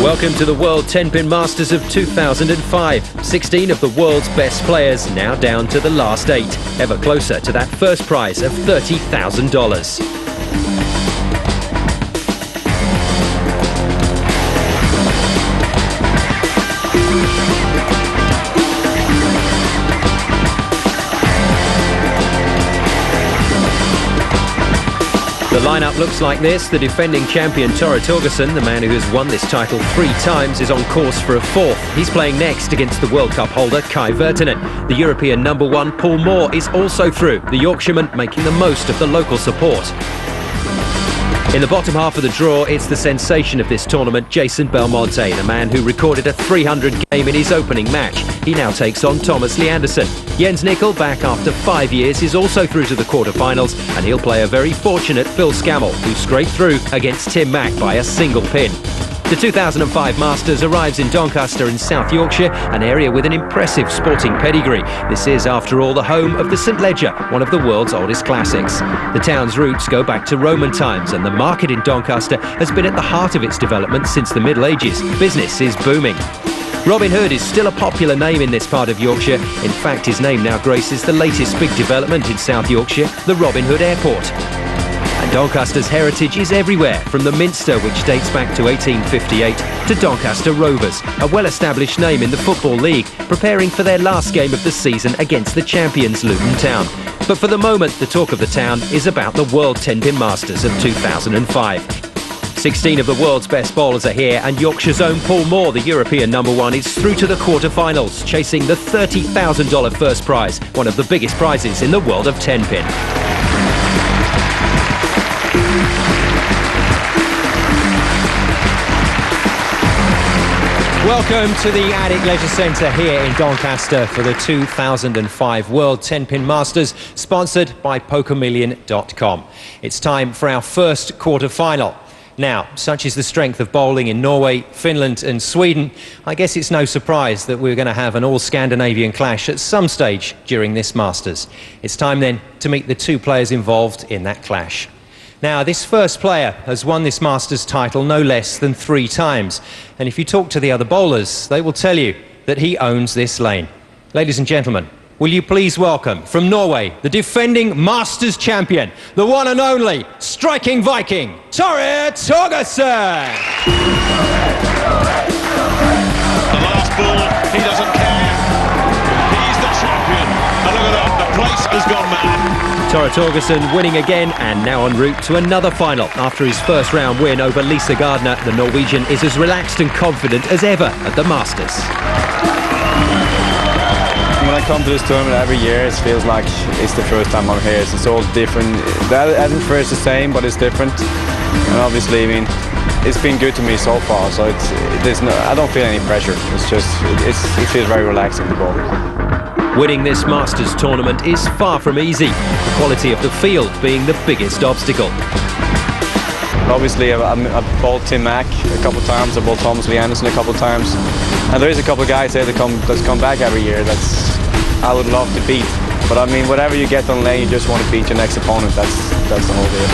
Welcome to the World 10-Pin Masters of 2005. 16 of the world's best players now down to the last 8, ever closer to that first prize of $30,000. The lineup looks like this. The defending champion Torgersen, the man who has won this title 3 times, is on course for a 4th. He's playing next against the World Cup holder Virtanen. The European #1 Paul Moore is also through, the Yorkshireman making the most of the local support. In the bottom half of the draw, it's the sensation of this tournament, Jason Belmonte, the man who recorded a 300 game in his opening match. He now takes on Thomas Leanderson. Jens Nickel, back after 5 years, is also through to the quarter-finals, and he'll play a very fortunate Phil Scammell, who scraped through against Tim Mack by a single pin. The 2005 Masters arrives in Doncaster in South Yorkshire, an area with an impressive sporting pedigree. This is, after all, the home of the St Leger, one of the world's oldest classics. The town's roots go back to Roman times, and the market in Doncaster has been at the heart of its development since the Middle Ages. Business is booming. Robin Hood is still a popular name in this part of Yorkshire. In fact, his name now graces the latest big development in South Yorkshire, the Robin Hood Airport. And Doncaster's heritage is everywhere, from the Minster, which dates back to 1858, to Doncaster Rovers, a well-established name in the Football League, preparing for their last game of the season against the champions Luton Town. But for the moment, the talk of the town is about the World 10-Pin Masters of 2005. 16 of the world's best bowlers are here, and Yorkshire's own Paul Moore, the European #1, is through to the quarter-finals, chasing the $30,000 first prize, one of the biggest prizes in the world of 10-pin. Welcome to the Attic Leisure Centre here in Doncaster for the 2005 World 10-Pin Masters, sponsored by PokerMillion.com. It's time for our first quarter-final. Now, such is the strength of bowling in Norway, Finland and Sweden, I guess it's no surprise that we're going to have an all-Scandinavian clash at some stage during this Masters. It's time then to meet the 2 players involved in that clash. Now, this first player has won this Masters title no less than 3 times. And if you talk to the other bowlers, they will tell you that he owns this lane. Ladies and gentlemen, will you please welcome, from Norway, the defending Masters champion, the one and only striking Viking, Torgersen! The last ball, he doesn't care. He's the champion. And look at that, the place has gone mad. Torgersen winning again, and now en route to another final. After his first round win over Lisa Gardner, the Norwegian is as relaxed and confident as ever at the Masters. When I come to this tournament every year, it feels like it's the first time I'm here. It's all different. The atmosphere is the same, but it's different. And obviously, I mean, it's been good to me so far. So I don't feel any pressure. It's just it feels very relaxing to bowl. Winning this Masters tournament is far from easy, the quality of the field being the biggest obstacle. Obviously, I've bowled Tim Mack a couple of times, I've bowled Thomas Leanderson a couple of times, and there is a couple of guys there that come back every year I would love to beat. But I mean, whatever you get on lane, you just want to beat your next opponent. That's the whole deal.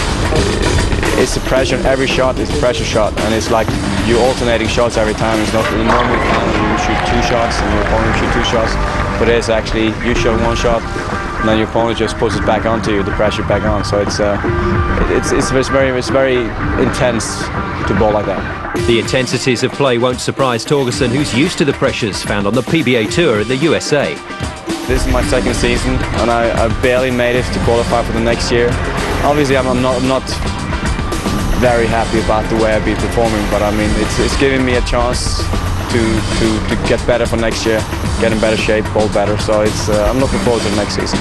It's the pressure. Every shot is a pressure shot, and it's like you're alternating shots every time. It's not normally you shoot 2 shots and your opponent shoot 2 shots, but it's actually you shoot 1 shot, and then your opponent just pushes back onto you, the pressure back on. So it's very intense to bowl like that. The intensities of play won't surprise Torgersen, who's used to the pressures found on the PBA Tour in the USA. This is my 2nd season, and I barely made it to qualify for the next year. Obviously, I'm not very happy about the way I've been performing, but I mean, it's giving me a chance to get better for next year, get in better shape, bowl better. So I'm looking forward to the next season.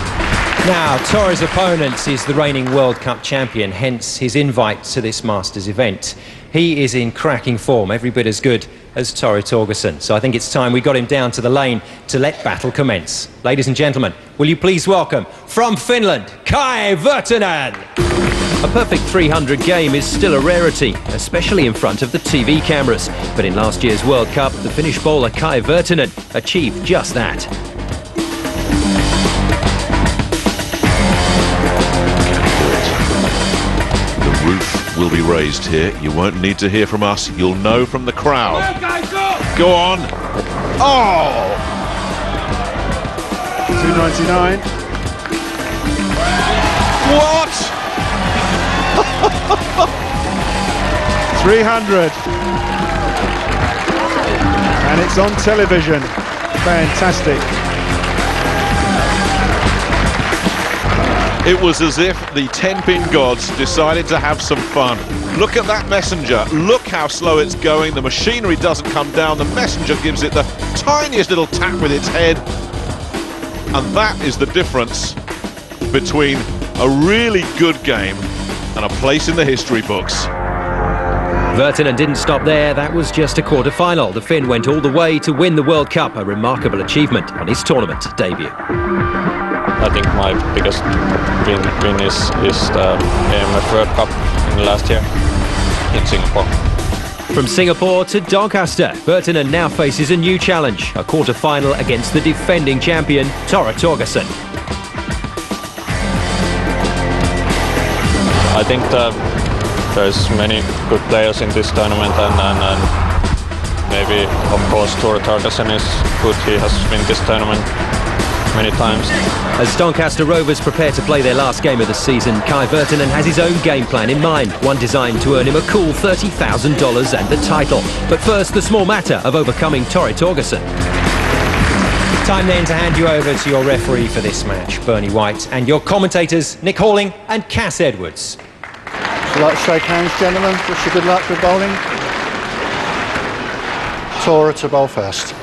Now, Tor's opponent is the reigning World Cup champion, hence his invite to this Masters event. He is in cracking form, every bit as good as Torgersen. So I think it's time we got him down to the lane to let battle commence. Ladies and gentlemen, will you please welcome, from Finland, Virtanen! A perfect 300 game is still a rarity, especially in front of the TV cameras. But in last year's World Cup, the Finnish bowler Virtanen achieved just that. The roof will be raised here. You won't need to hear from us. You'll know from the crowd. Go on. Oh! 299. What? 300. And it's on television. Fantastic. It was as if the 10-pin gods decided to have some fun. Look at that messenger. Look how slow it's going. The machinery doesn't come down. The messenger gives it the tiniest little tap with its head. And that is the difference between a really good game and a place in the history books. Virtanen didn't stop there. That was just a quarter-final. The Finn went all the way to win the World Cup, a remarkable achievement on his tournament debut. I think my biggest win is the AMF World Cup in last year in Singapore. From Singapore to Doncaster, Virtanen now faces a new challenge, a quarter-final against the defending champion, Torgersen. I think there's many good players in this tournament, and maybe, of course, Torgersen is good. He has won this tournament many times. As Doncaster Rovers prepare to play their last game of the season, Kai Virtanen has his own game plan in mind, one designed to earn him a cool $30,000 and the title. But first, the small matter of overcoming Torgersen. Time then to hand you over to your referee for this match, Bernie White, and your commentators, Nick Halling and Cass Edwards. Would you like to shake hands, gentlemen? Wish you good luck with bowling. Tora to bowl first.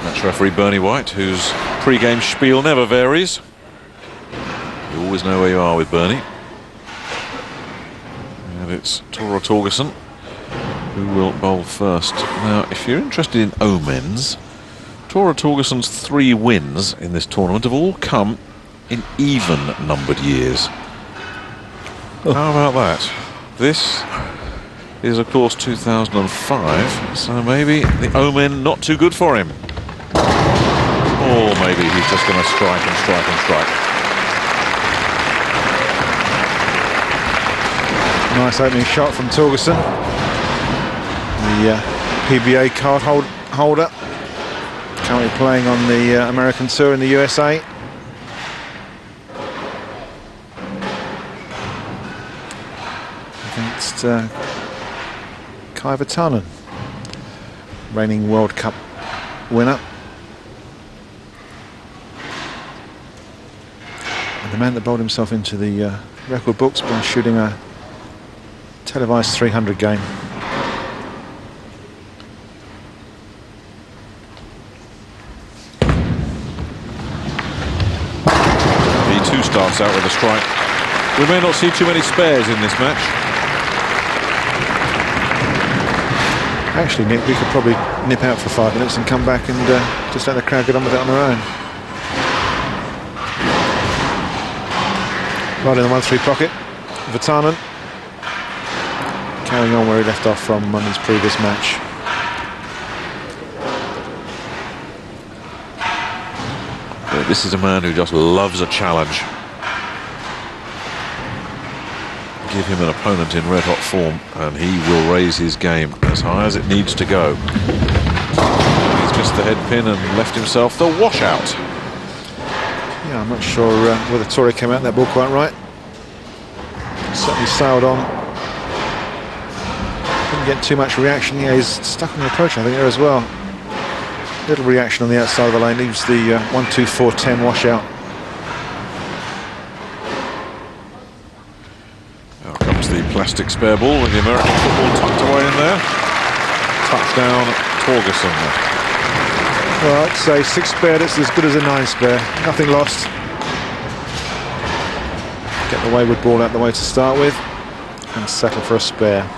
That's referee Bernie White, whose pre-game spiel never varies. You always know where you are with Bernie. And it's Torgersen who will bowl first. Now, if you're interested in omens, Torgersen's 3 wins in this tournament have all come in even-numbered years. How about that? This is, of course, 2005, so maybe the omen not too good for him. Or maybe he's just going to strike and strike and strike. Nice opening shot from Torgersen. The PBA card holder. Currently playing on the American Tour in the USA. Against Kai Virtanen, reigning World Cup winner. And the man that bowled himself into the record books by shooting a televised 300 game. He starts out with a strike. We may not see too many spares in this match. Actually, Nick, we could probably nip out for 5 minutes and come back and just let the crowd get on with it on their own. Right in the 1-3 pocket, Virtanen carrying on where he left off from his previous match. This is a man who just loves a challenge. Give him an opponent in red-hot form and he will raise his game as high as it needs to go. He's missed the head pin and left himself the washout. Yeah, I'm not sure whether Torre came out that ball quite right. Certainly sailed on. Didn't get too much reaction. Yeah, he's stuck on the approach, I think, there as well. Little reaction on the outside of the lane, leaves the 1-2-4-10 washout. Out comes the plastic spare ball with the American football tucked away in there. Touchdown, Torgersen. Well, I'd say 6 spare, that's as good as a 9 spare. Nothing lost. Get the wayward ball out the way to start with and settle for a spare.